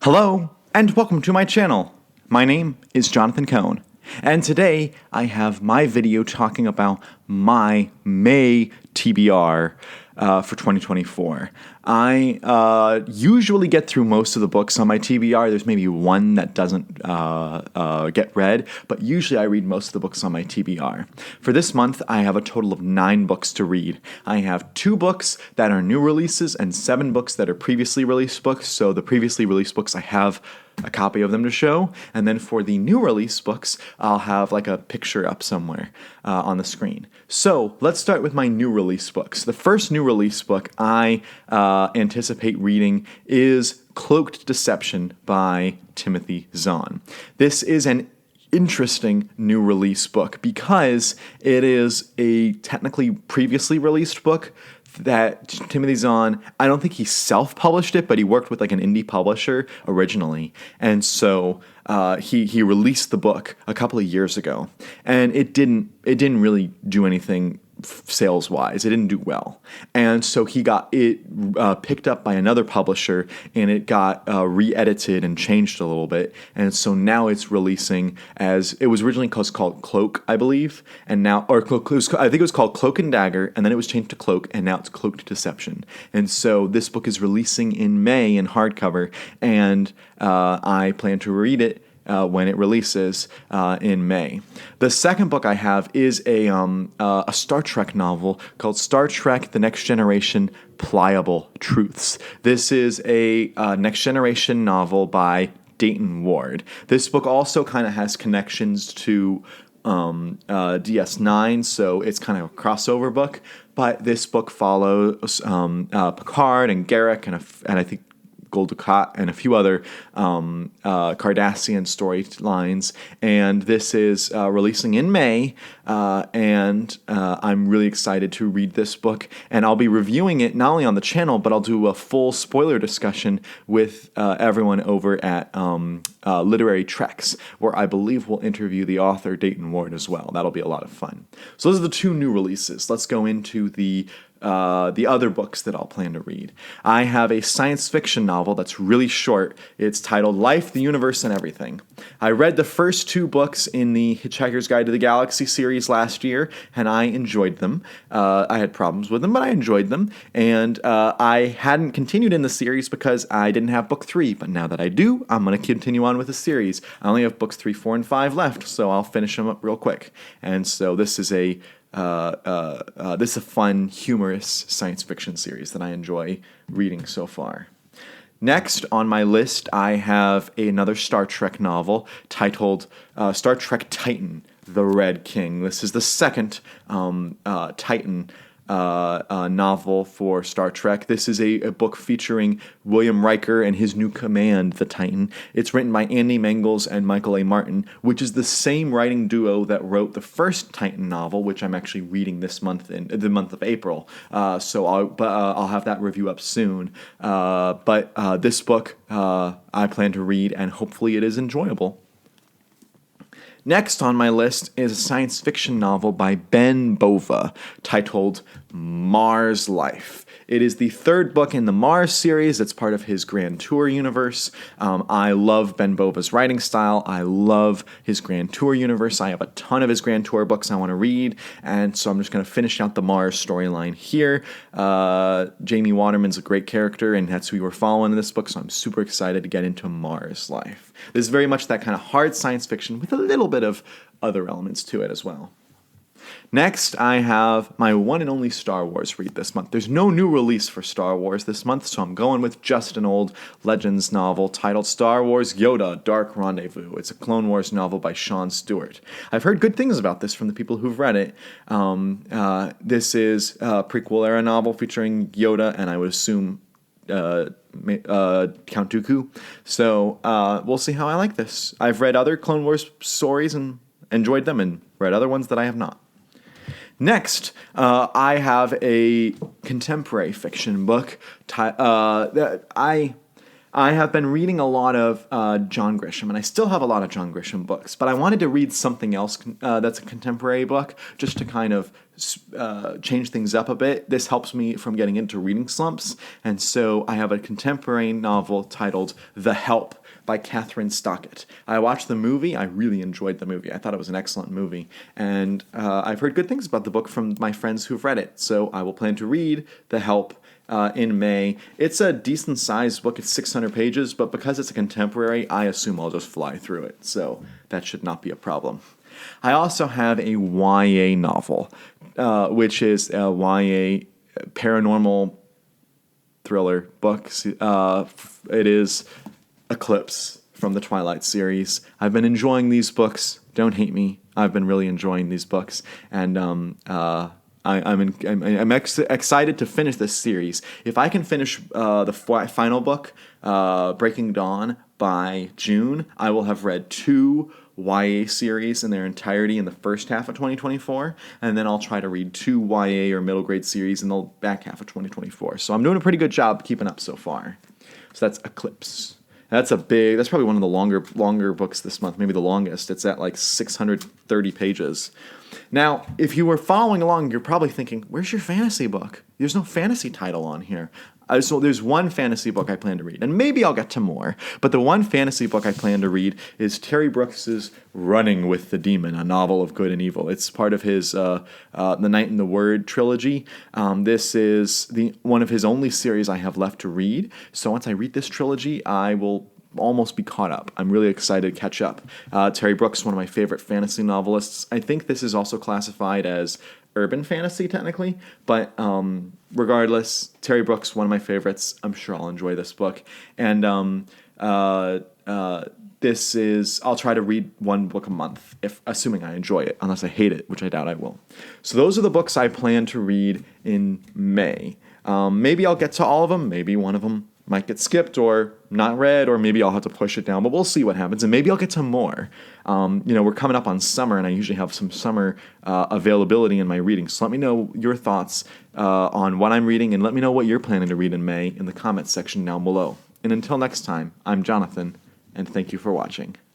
Hello, and welcome to my channel. My name is Jonathan Cohn, and today I have my video talking about my May TBR for 2024. I usually get through most of the books on my TBR. There's maybe one that doesn't get read, but usually I read most of the books on my TBR. For this month, I have a total of 9 books to read. I have 2 books that are new releases and 7 books that are previously released books. So the previously released books, I have a copy of them to show, and then for the new release books, I'll have like a picture up somewhere on the screen. So let's start with my new release books. The first new release book I anticipate reading is Cloaked Deception by Timothy Zahn. This is an interesting new release book because it is a technically previously released book that Timothy Zahn, I don't think he self-published it, but he worked with like an indie publisher originally. And so he released the book a couple of years ago, and it didn't really do anything sales-wise. It didn't do well. And so he got it picked up by another publisher, and it got re-edited and changed a little bit. And so now it's releasing as, it was originally called Cloak, I believe, and now, I think it was called Cloak and Dagger, and then it was changed to Cloak, and now it's Cloaked Deception. And so this book is releasing in May in hardcover, and I plan to read it when it releases in May. The second book I have is a Star Trek novel called Star Trek: The Next Generation Pliable Truths. This is a Next Generation novel by Dayton Ward. This book also kind of has connections to DS9, so it's kind of a crossover book. But this book follows Picard and Garrick and I think Gul Dukat and a few other Cardassian storylines, and this is releasing in May, and I'm really excited to read this book, and I'll be reviewing it not only on the channel, but I'll do a full spoiler discussion with everyone over at Literary Treks, where I believe we'll interview the author Dayton Ward as well. That'll be a lot of fun. So those are the 2 new releases. Let's go into the other books that I'll plan to read. I have a science fiction novel that's really short. It's titled Life, the Universe, and Everything. I read the first 2 books in the Hitchhiker's Guide to the Galaxy series last year, and I enjoyed them. I had problems with them, but I enjoyed them. And I hadn't continued in the series because I didn't have book 3, but now that I do, I'm going to continue on with the series. I only have books 3, 4, and 5 left, so I'll finish them up real quick. And so this is a fun, humorous science fiction series that I enjoy reading so far. Next on my list, I have another Star Trek novel titled Star Trek Titan: The Red King. This is the second Titan novel for Star Trek. This is a book featuring William Riker and his new command, the Titan. It's written by Andy Mangels and Michael A. Martin, which is the same writing duo that wrote the first Titan novel, which I'm actually reading this month, in the month of April. So I'll have that review up soon. But this book I plan to read, and hopefully it is enjoyable. Next on my list is a science fiction novel by Ben Bova titled Mars Life. It is the 3rd book in the Mars series. It's part of his Grand Tour universe. I love Ben Bova's writing style. I love his Grand Tour universe. I have a ton of his Grand Tour books I want to read, and so I'm just going to finish out the Mars storyline here. Jamie Waterman's a great character, and that's who we were following in this book, so I'm super excited to get into Mars Life. This is very much that kind of hard science fiction with a little bit of other elements to it as well. Next, I have my one and only Star Wars read this month. There's no new release for Star Wars this month, so I'm going with just an old Legends novel titled Star Wars Yoda: Dark Rendezvous. It's a Clone Wars novel by Sean Stewart. I've heard good things about this from the people who've read it. This is a prequel-era novel featuring Yoda, and I would assume Count Dooku. So we'll see how I like this. I've read other Clone Wars stories and enjoyed them, and read other ones that I have not. Next, I have a contemporary fiction book that I have been reading a lot of John Grisham, and I still have a lot of John Grisham books, but I wanted to read something else that's a contemporary book just to kind of change things up a bit. This helps me from getting into reading slumps, and so I have a contemporary novel titled The Help by Catherine Stockett. I watched the movie. I really enjoyed the movie. I thought it was an excellent movie, and I've heard good things about the book from my friends who've read it, so I will plan to read The Help in May. It's a decent sized book. It's 600 pages, but because it's a contemporary, I assume I'll just fly through it, so that should not be a problem. I also have a YA novel, which is a YA paranormal thriller book. It is Eclipse from the Twilight series. I've been enjoying these books. Don't hate me. I've been really enjoying these books, and I'm excited to finish this series. If I can finish the final book, Breaking Dawn, by June, I will have read 2 YA series in their entirety in the first half of 2024, and then I'll try to read 2 YA or middle grade series in the back half of 2024. So I'm doing a pretty good job keeping up so far. So that's Eclipse. That's probably one of the longer books this month, maybe the longest. It's at like 630 pages. Now, if you were following along, you're probably thinking, where's your fantasy book? There's no fantasy title on here. So there's one fantasy book I plan to read, and maybe I'll get to more, but the one fantasy book I plan to read is Terry Brooks's Running with the Demon, a novel of good and evil. It's part of his The Night and the Word trilogy. This is one of his only series I have left to read, so once I read this trilogy, I will almost be caught up. I'm really excited to catch up. Terry Brooks, one of my favorite fantasy novelists. I think this is also classified as urban fantasy technically, but regardless, Terry Brooks, one of my favorites. I'm sure I'll enjoy this book. And I'll try to read one book a month, assuming I enjoy it, unless I hate it, which I doubt I will. So those are the books I plan to read in May. Maybe I'll get to all of them, maybe one of them might get skipped or not read, or maybe I'll have to push it down, but we'll see what happens, and maybe I'll get to more. We're coming up on summer, and I usually have some summer availability in my reading, so let me know your thoughts on what I'm reading, and let me know what you're planning to read in May in the comments section down below. And until next time, I'm Jonathan, and thank you for watching.